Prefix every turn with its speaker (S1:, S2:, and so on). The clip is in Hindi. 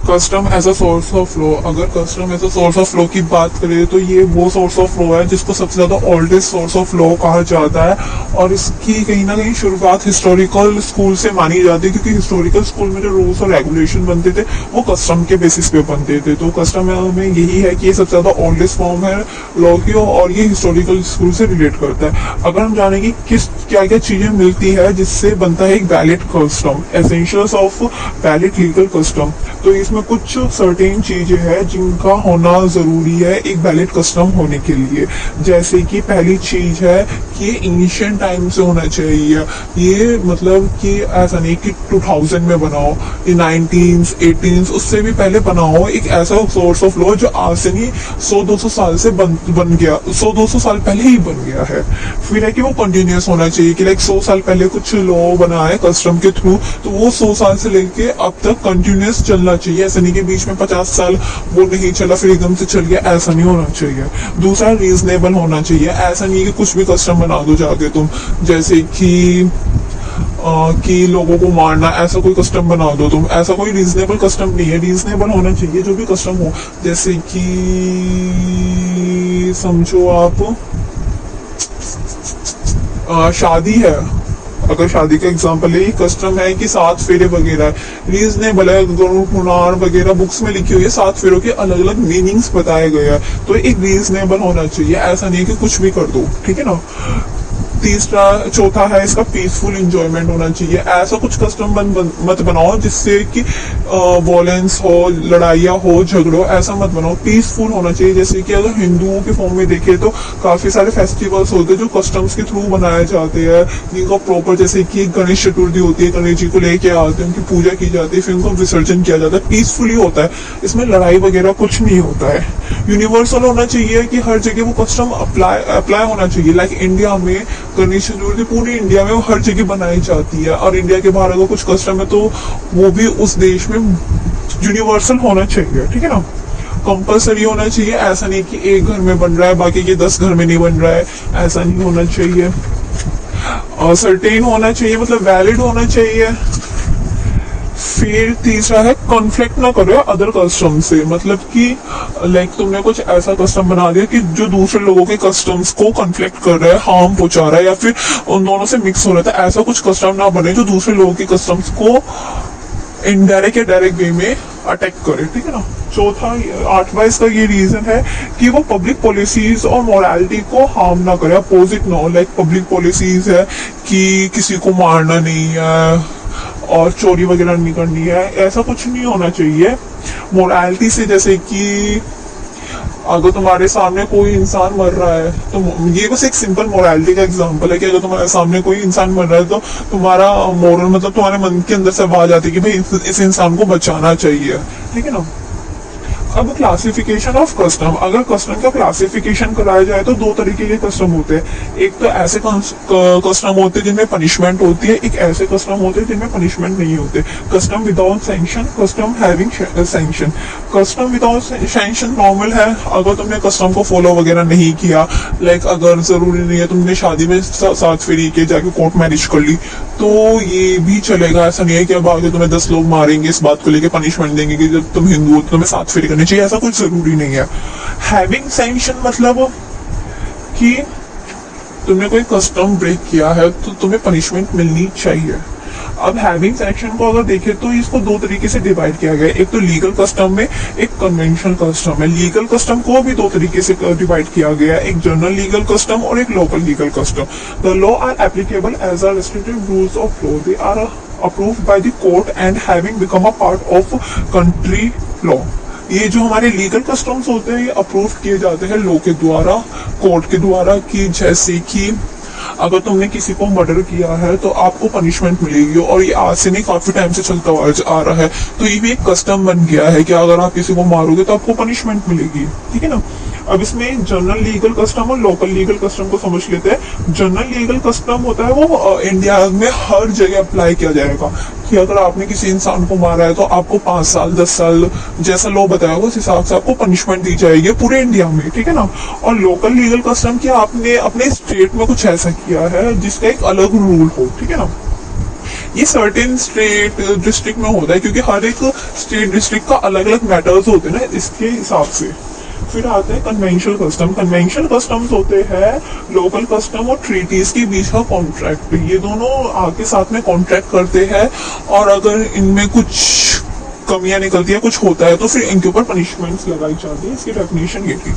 S1: Custom as a source of law, अगर custom as a source of law की बात करें तो ये वो सोर्स ऑफ लॉ है जिसको सबसे ज्यादा ओल्डेस्ट सोर्स ऑफ लॉ कहा जाता है, और इसकी कहीं ना कहीं शुरुआत हिस्टोरिकल स्कूल से मानी जाती है, क्योंकि हिस्टोरिकल स्कूल में जो रूल्स और रेगुलेशन बनते थे वो कस्टम के बेसिस पे बनते थे। तो कस्टम में यही है कि ये सबसे ज्यादा ओल्डेस्ट फॉर्म है लॉ की, और ये हिस्टोरिकल स्कूल से रिलेट करता है। अगर हम जाने की किस क्या क्या चीजें मिलती है जिससे बनता है एक valid custom, essentials of valid legal custom, तो इसमें कुछ सर्टेन चीजें हैं जिनका होना जरूरी है एक वैलिड कस्टम होने के लिए। जैसे कि पहली चीज है कि एंशिएंट टाइम से होना चाहिए। ये मतलब कि ऐसा नहीं कि 2000 में बनाओ, ये 19s 18s उससे भी पहले बनाओ एक ऐसा सोर्स ऑफ लॉ जो आज से नहीं 100-200 साल से बन गया, 100-200 साल पहले ही बन गया है। फिर है कि वो कंटिन्यूस होना चाहिए कि लाइक 100 साल पहले कुछ लॉ बना है कस्टम के थ्रू, तो वो 100 साल से लेके अब तक कंटिन्यूस चलना चाहिए। ऐसा नहीं कि बीच में 50 साल वो नहीं चला फिर एकदम से चल गया, ऐसा नहीं होना चाहिए। दूसरा रीजनेबल होना चाहिए, ऐसा नहीं कि कुछ भी कस्टम बना दो जाके तुम, जैसे कि लोगों को मारना, ऐसा कोई कस्टम बना दो तुम, ऐसा कोई रीजनेबल कस्टम नहीं है। रीजनेबल होना चाहिए जो भी कस्टम हो, जैसे कि समझो आप शादी है, अगर शादी का एग्जांपल है, कस्टम है कि 7 फेरे वगैरह रीजनेबल है, हुनार वगैरह बुक्स में लिखी हुई है, 7 फेरों के अलग अलग मीनिंग्स बताए गए हैं, तो एक रीजनेबल होना चाहिए, ऐसा नहीं कि कुछ भी कर दो, ठीक है ना। चौथा है इसका पीसफुल इंजॉयमेंट होना चाहिए। ऐसा कुछ कस्टम मत बनाओ जिससे कि वॉयलेंस हो, लड़ाइयाँ हो, झगड़ो, ऐसा मत बनाओ। पीसफुल होना चाहिए। जैसे कि अगर हिंदुओं के फॉर्म में देखें तो काफी सारे फेस्टिवल्स होते हैं जो कस्टम्स के थ्रू बनाए जाते हैं, जिनको प्रॉपर, जैसे कि गणेश चतुर्थी होती है, गणेश जी को लेके आते हैं, उनकी पूजा की जाती है, फिर उनको विसर्जन किया जाता है, पीसफुली होता है, इसमें लड़ाई वगैरह कुछ नहीं होता है। यूनिवर्सल होना चाहिए कि हर जगह वो कस्टम अप्लाई होना चाहिए। लाइक इंडिया में गणेश चतुर्थी पूरी इंडिया में वो हर जगह बनाई जाती है, और इंडिया के बाहर अगर कुछ कस्टम है तो वो भी उस देश में यूनिवर्सल होना चाहिए, ठीक है ना। कंपल्सरी होना चाहिए, ऐसा नहीं कि एक घर में बन रहा है बाकी के 10 घर में नहीं बन रहा है, ऐसा नहीं होना चाहिए। और सर्टेन होना चाहिए, मतलब वैलिड होना चाहिए। फिर तीसरा है कॉन्फ्लिक्ट ना करो अदर कस्टम से, मतलब कि लाइक तुमने कुछ ऐसा कस्टम बना दिया कि जो दूसरे लोगों के कस्टम्स को कॉन्फ्लिक्ट कर रहा है, हार्म पहुंचा रहा है, या फिर उन दोनों से मिक्स हो रहा था। ऐसा कुछ कस्टम ना बने जो दूसरे लोगों के कस्टम्स को इनडायरेक्ट या डायरेक्ट वे में अटैक करे, ठीक है ना। चौथा 8वां इसका ये रीजन है कि वो पब्लिक पॉलिसीज और मोरालिटी को हार्म ना करे, अपोजिट ना हो। लाइक पब्लिक पॉलिसीज है कि किसी को मारना नहीं है और चोरी वगैरह नहीं करनी है, ऐसा कुछ नहीं होना चाहिए। मोरालिटी से जैसे कि अगर तुम्हारे सामने कोई इंसान मर रहा है तो ये बस एक सिंपल मोरालिटी का एग्जांपल है कि अगर तुम्हारे सामने कोई इंसान मर रहा है तो तुम्हारा मोरल, मतलब तुम्हारे मन के अंदर से आवाज आती है कि भाई इस इंसान को बचाना चाहिए, ठीक है ना। अब क्लासिफिकेशन ऑफ कस्टम, अगर कस्टम का क्लासिफिकेशन कराया जाए तो 2 तरीके के कस्टम होते हैं। एक तो ऐसे कस्टम होते हैं जिनमें पनिशमेंट होती है, एक ऐसे कस्टम होते हैं जिनमें पनिशमेंट नहीं होते। Custom without sanction, custom having sanction. Custom without sanction normal है, अगर तुमने कस्टम को फॉलो वगैरह नहीं किया, लाइक अगर जरूरी नहीं है तुमने शादी में 7 फेरी के जाके कोर्ट मैरिज कर ली तो ये भी चलेगा। ऐसा नहीं है कि अब आगे तुम्हें 10 लोग मारेंगे इस बात को लेके पनिशमेंट देंगे कि जब तुम हिंदू हो तो तुम्हें 7 फेरी करनी चाहिए, ऐसा कुछ जरूरी नहीं है। हैविंग सैंक्शन मतलब कि तुमने कोई कस्टम ब्रेक किया है तो तुम्हें पनिशमेंट मिलनी चाहिए। अब हैविंग सैंक्शन को अगर देखें तो इसको 2 तरीके से डिवाइड किया गया है, एक तो लीगल कस्टम में, एक कन्वेंशनल कस्टम है। लीगल कस्टम को भी 2 तरीके से डिवाइड किया गया है, एक जनरल लीगल कस्टम और एक local legal custom. The law are applicable as are restrictive rules of law, they are approved by the court and having become a part of country law. ये जो हमारे लीगल कस्टम्स होते हैं ये अप्रूव किए जाते हैं लॉ के द्वारा, कोर्ट के द्वारा, कि जैसे कि अगर तुमने किसी को मर्डर किया है तो आपको पनिशमेंट मिलेगी, और ये आज से नहीं काफी टाइम से चलता आ रहा है, तो ये भी एक कस्टम बन गया है कि अगर आप किसी को मारोगे तो आपको पनिशमेंट मिलेगी, ठीक है ना। अब इसमें जनरल लीगल कस्टम और लोकल लीगल कस्टम को समझ लेते हैं। जनरल लीगल कस्टम होता है वो इंडिया में हर जगह अप्लाई किया जाएगा कि अगर आपने किसी इंसान को मारा है तो आपको 5 साल 10 साल जैसा लॉ बताया उस हिसाब से आपको पनिशमेंट दी जाएगी पूरे इंडिया में, ठीक है ना। और लोकल लीगल कस्टम कि आपने अपने स्टेट में कुछ ऐसा किया है जिसका एक अलग रूल हो, ठीक है ना। ये सर्टेन स्टेट डिस्ट्रिक्ट में होता है, क्योंकि हर एक स्टेट डिस्ट्रिक्ट का अलग अलग मैटर्स होते हैं ना, इसके हिसाब से। फिर आते हैं कन्वेंशनल कस्टम। कन्वेंशनल कस्टम्स होते हैं लोकल कस्टम और ट्रीटीज के बीच का कॉन्ट्रैक्ट। ये दोनों आके साथ में कॉन्ट्रैक्ट करते हैं, और अगर इनमें कुछ कमियां निकलती है, कुछ होता है, तो फिर इनके ऊपर पनिशमेंट्स लगाई जाती है। इसकी डेफिनेशन ये थी।